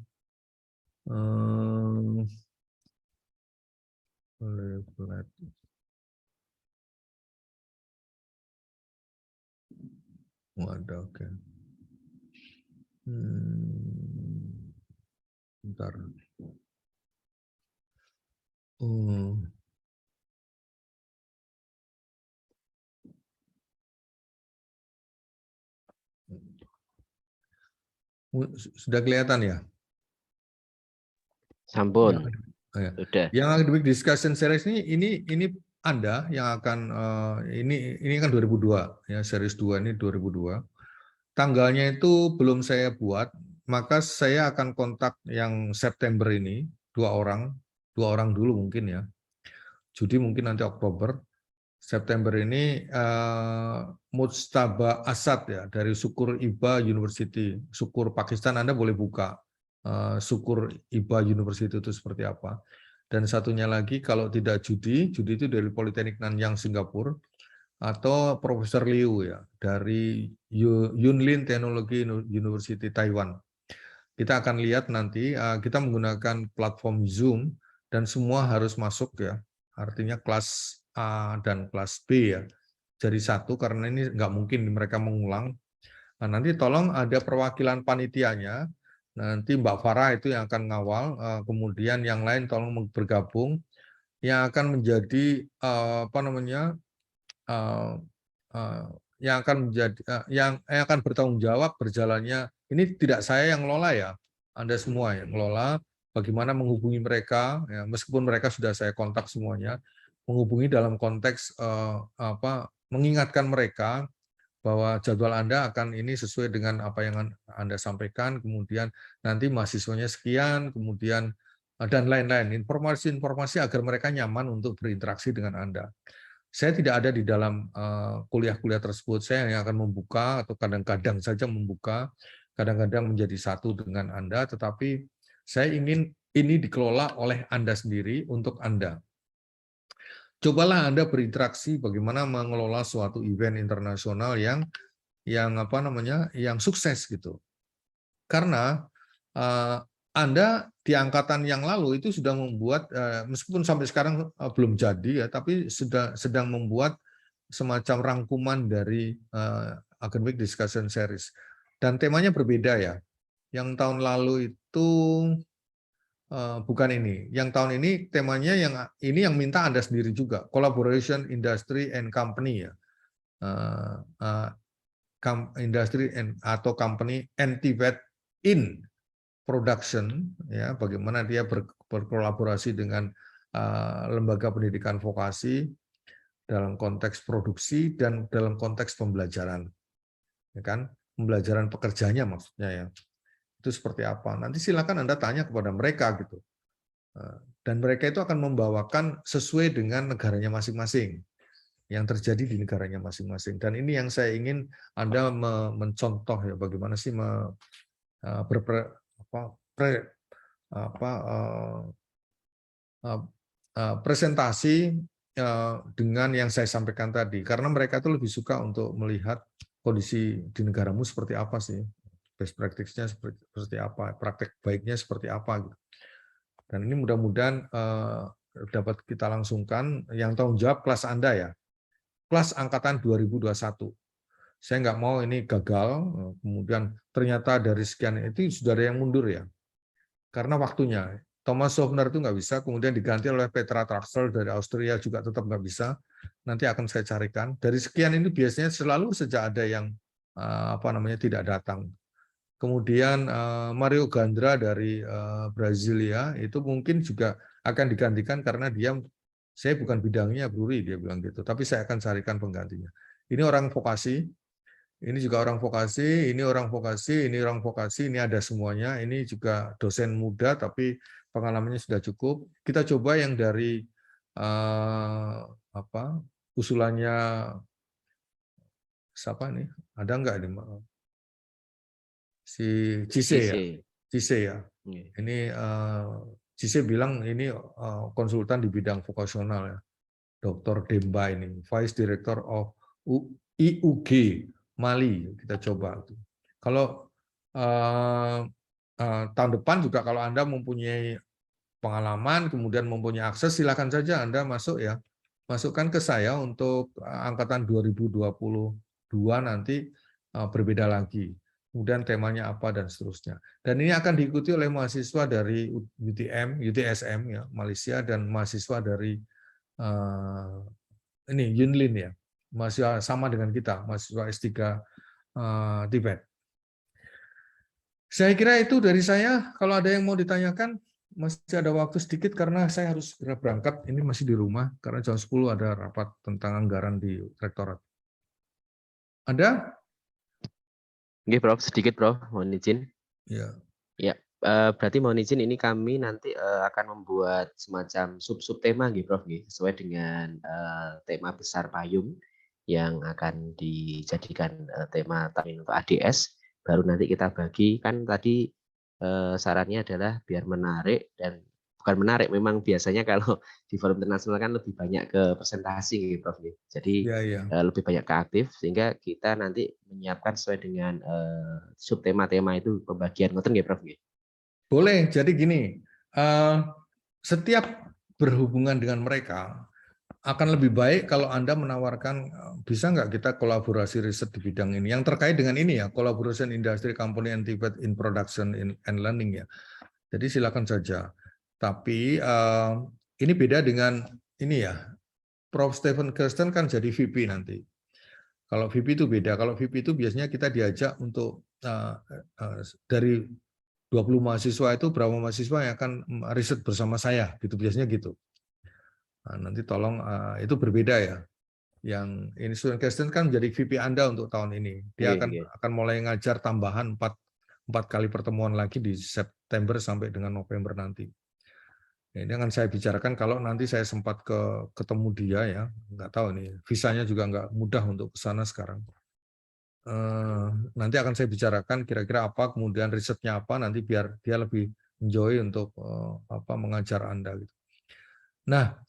S1: Ada, oke. Bentar. Sudah kelihatan ya?
S2: Sampun. Sudah.
S1: Yang academic discussion series ini Anda yang akan ini kan 2002 ya, series 2 ini 2002. Tanggalnya itu belum saya buat, maka saya akan kontak yang September ini dua orang dulu mungkin ya. Judi mungkin nanti Oktober. September ini Mujtaba Asad ya dari Syukur Iba University, Syukur Pakistan. Anda boleh buka Syukur Iba University itu seperti apa. Dan satunya lagi kalau tidak Judi itu dari Politeknik Nanyang Singapura, atau Profesor Liu ya dari Yunlin Technology University Taiwan. Kita akan lihat nanti kita menggunakan platform Zoom dan semua harus masuk ya. Artinya kelas A dan kelas B ya. Jadi satu karena ini nggak mungkin mereka mengulang. Nah, nanti tolong ada perwakilan panitianya. Nanti Mbak Farah itu yang akan ngawal. Kemudian yang lain tolong bergabung. Yang akan menjadi yang akan bertanggung jawab berjalannya. Ini tidak saya yang ngelola ya. Anda semua yang ngelola. Bagaimana menghubungi mereka, ya, meskipun mereka sudah saya kontak semuanya, menghubungi dalam konteks mengingatkan mereka bahwa jadwal Anda akan ini sesuai dengan apa yang Anda sampaikan, kemudian nanti mahasiswanya sekian, kemudian dan lain-lain, informasi-informasi agar mereka nyaman untuk berinteraksi dengan Anda. Saya tidak ada di dalam kuliah-kuliah tersebut, saya yang akan membuka atau kadang-kadang saja membuka, kadang-kadang menjadi satu dengan Anda, tetapi saya ingin ini dikelola oleh Anda sendiri untuk Anda. Cobalah Anda berinteraksi bagaimana mengelola suatu event internasional yang sukses gitu. Karena Anda di angkatan yang lalu itu sudah membuat meskipun sampai sekarang belum jadi ya, tapi sedang membuat semacam rangkuman dari academic discussion series. Dan temanya berbeda ya. Yang tahun lalu itu bukan ini. Yang tahun ini temanya yang minta Anda sendiri juga, collaboration industry and company ya. Industry atau company and Tibet in production ya, bagaimana dia berkolaborasi dengan lembaga pendidikan vokasi dalam konteks produksi dan dalam konteks pembelajaran, ya kan, pembelajaran pekerjanya maksudnya ya. Itu seperti apa? Nanti silakan Anda tanya kepada mereka gitu. Dan mereka itu akan membawakan sesuai dengan negaranya masing-masing, yang terjadi di negaranya masing-masing. Dan ini yang saya ingin Anda mencontoh ya, bagaimana sih presentasi dengan yang saya sampaikan tadi. Karena mereka itu lebih suka untuk melihat kondisi di negaramu seperti apa sih, best practice-nya seperti apa, praktek baiknya seperti apa gitu. Dan ini mudah-mudahan dapat kita langsungkan. Yang tanggung jawab kelas Anda ya, kelas angkatan 2021. Saya nggak mau ini gagal, kemudian ternyata dari sekian itu sudah ada yang mundur ya. Karena waktunya. Thomas Sofner itu nggak bisa, kemudian diganti oleh Petra Traxler dari Austria juga tetap nggak bisa. Nanti akan saya carikan. Dari sekian ini biasanya selalu sejak ada yang tidak datang. kemudian Mario Gandra dari Brasilia itu mungkin juga akan digantikan karena saya bukan bidangnya Bruri, dia bilang gitu, tapi saya akan carikan penggantinya. Ini orang vokasi, ini juga orang vokasi, ini orang vokasi, ini orang vokasi, ini ada semuanya. Ini juga dosen muda tapi pengalamannya sudah cukup. Kita coba yang dari usulannya siapa nih? Ada nggak nih? Si Cise ya, Cise ya. Ini Cise bilang ini konsultan di bidang vokasional ya. Dr. Demba ini, Vice Director of IUG Mali. Kita coba. Kalau tahun depan juga kalau Anda mempunyai pengalaman, kemudian mempunyai akses, silakan saja Anda masuk ya. Masukkan ke saya untuk angkatan 2022 nanti berbeda lagi. Kemudian temanya apa dan seterusnya. Dan ini akan diikuti oleh mahasiswa dari UTSM ya, Malaysia, dan mahasiswa dari ini Yunlin ya, mahasiswa sama dengan kita, mahasiswa S3 Tibet. Saya kira itu dari saya. Kalau ada yang mau ditanyakan, masih ada waktu sedikit karena saya harus segera berangkat. Ini masih di rumah karena jam 10 ada rapat tentang anggaran di rektorat. Ada?
S2: Oke, Prof, sedikit Prof, mohon izin.
S1: Ya.
S2: Ya, berarti mohon izin ini kami nanti akan membuat semacam sub-sub tema gitu Prof, sesuai dengan tema besar payung yang akan dijadikan tema tahun untuk ADS. Baru nanti kita bagi, kan tadi sarannya adalah biar menarik, dan bukan menarik, memang biasanya kalau di forum internasional kan lebih banyak ke presentasi gitu Prof. Jadi lebih banyak ke aktif, sehingga kita nanti menyiapkan sesuai dengan subtema-tema itu pembagian ngoten nggih Prof.
S1: Boleh, jadi gini, setiap berhubungan dengan mereka akan lebih baik kalau Anda menawarkan, bisa nggak kita kolaborasi riset di bidang ini, yang terkait dengan ini ya, collaboration industry company and Tibet in production and learning ya. Jadi silakan saja. Tapi ini beda dengan ini ya, Prof. Stephen Kirsten kan jadi VP nanti. Kalau VP itu beda. Kalau VP itu biasanya kita diajak untuk dari 20 mahasiswa itu berapa mahasiswa yang akan riset bersama saya, gitu biasanya gitu. Nah, nanti tolong itu berbeda ya. Yang ini Stephen Kirsten kan jadi VP Anda untuk tahun ini. Dia akan mulai ngajar tambahan 4 kali pertemuan lagi di September sampai dengan November nanti. Ini akan saya bicarakan kalau nanti saya sempat ketemu dia ya, nggak tahu nih, visanya juga nggak mudah untuk ke sana sekarang. Nanti akan saya bicarakan kira-kira apa, kemudian risetnya apa, nanti biar dia lebih enjoy untuk mengajar Anda. Gitu. Nah,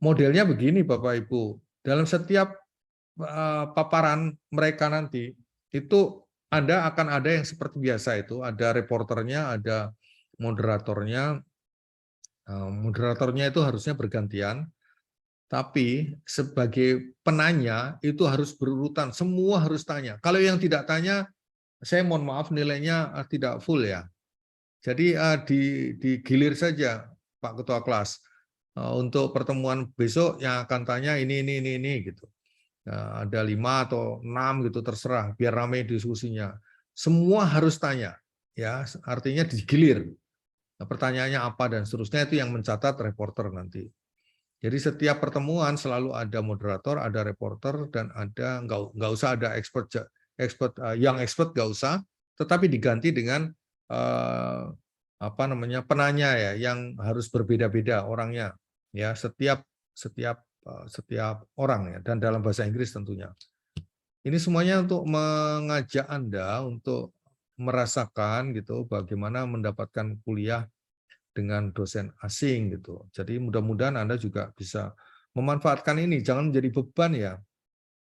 S1: modelnya begini Bapak Ibu, dalam setiap paparan mereka nanti, itu Anda akan ada yang seperti biasa itu, ada reporternya, ada moderatornya. Moderatornya itu harusnya bergantian, tapi sebagai penanya itu harus berurutan, semua harus tanya. Kalau yang tidak tanya, saya mohon maaf nilainya tidak full ya. Jadi digilir saja Pak Ketua Kelas. Untuk pertemuan besok yang akan tanya ini gitu. Ada 5 atau 6 gitu terserah, biar ramai diskusinya. Semua harus tanya, ya artinya digilir. Pertanyaannya apa dan seterusnya itu yang mencatat reporter nanti. Jadi setiap pertemuan selalu ada moderator, ada reporter, dan ada nggak usah ada expert yang expert nggak usah, tetapi diganti dengan penanya ya yang harus berbeda-beda orangnya ya setiap orang ya, dan dalam bahasa Inggris tentunya. Ini semuanya untuk mengajak Anda untuk merasakan gitu bagaimana mendapatkan kuliah dengan dosen asing gitu. Jadi mudah-mudahan Anda juga bisa memanfaatkan ini, jangan menjadi beban ya.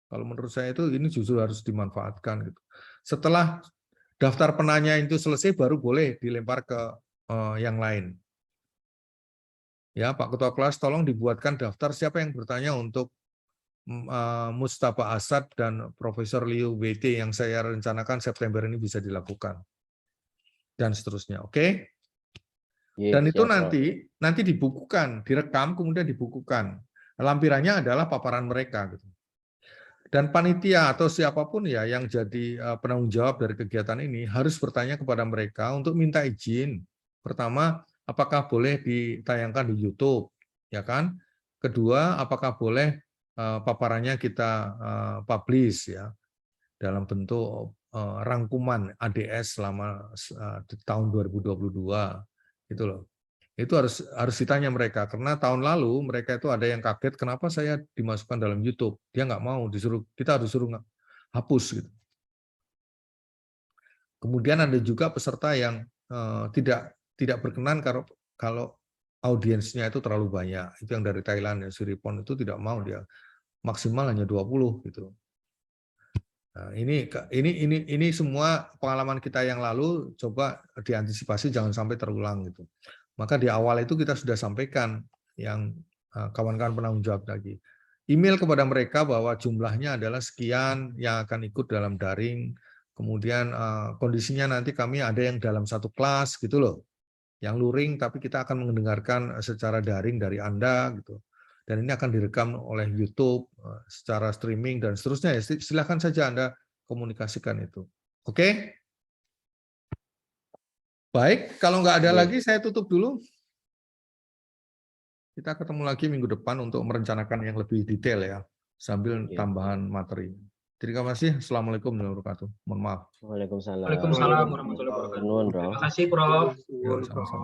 S1: Kalau menurut saya itu ini justru harus dimanfaatkan gitu. Setelah daftar penanya itu selesai baru boleh dilempar ke yang lain. Ya, Pak Ketua Kelas tolong dibuatkan daftar siapa yang bertanya untuk Mustafa Asad dan Profesor Liu WT yang saya rencanakan September ini bisa dilakukan. Dan seterusnya, oke? Dan itu nanti dibukukan, direkam kemudian dibukukan. Lampirannya adalah paparan mereka. Gitu. Dan panitia atau siapapun ya yang jadi penanggung jawab dari kegiatan ini harus bertanya kepada mereka untuk minta izin. Pertama, apakah boleh ditayangkan di YouTube, ya kan? Kedua, apakah boleh paparannya kita publish ya dalam bentuk rangkuman ADS selama tahun 2022 gitu loh. Itu harus ditanya mereka, karena tahun lalu mereka itu ada yang kaget kenapa saya dimasukkan dalam YouTube. Dia nggak mau, kita harus suruh hapus gitu. Kemudian ada juga peserta yang tidak berkenan kalau audiensnya itu terlalu banyak. Itu yang dari Thailand ya, Siripon itu tidak mau, dia maksimal hanya 20 gitu. Nah, ini semua pengalaman kita yang lalu coba diantisipasi jangan sampai terulang gitu. Maka di awal itu kita sudah sampaikan yang kawan-kawan penanggung jawab tadi. Email kepada mereka bahwa jumlahnya adalah sekian yang akan ikut dalam daring. Kemudian kondisinya nanti kami ada yang dalam satu kelas gitu loh. Yang luring tapi kita akan mendengarkan secara daring dari Anda gitu. Dan ini akan direkam oleh YouTube secara streaming dan seterusnya ya. Silakan saja Anda komunikasikan itu. Oke? Baik, kalau nggak ada lagi saya tutup dulu. Kita ketemu lagi minggu depan untuk merencanakan yang lebih detail ya, sambil tambahan materi. Terima kasih. Assalamualaikum warahmatullahi wabarakatuh. Mohon maaf.
S2: Waalaikumsalam.
S3: Waalaikumsalam warahmatullahi wabarakatuh. Terima kasih, Prof.
S1: Ya, sama-sama.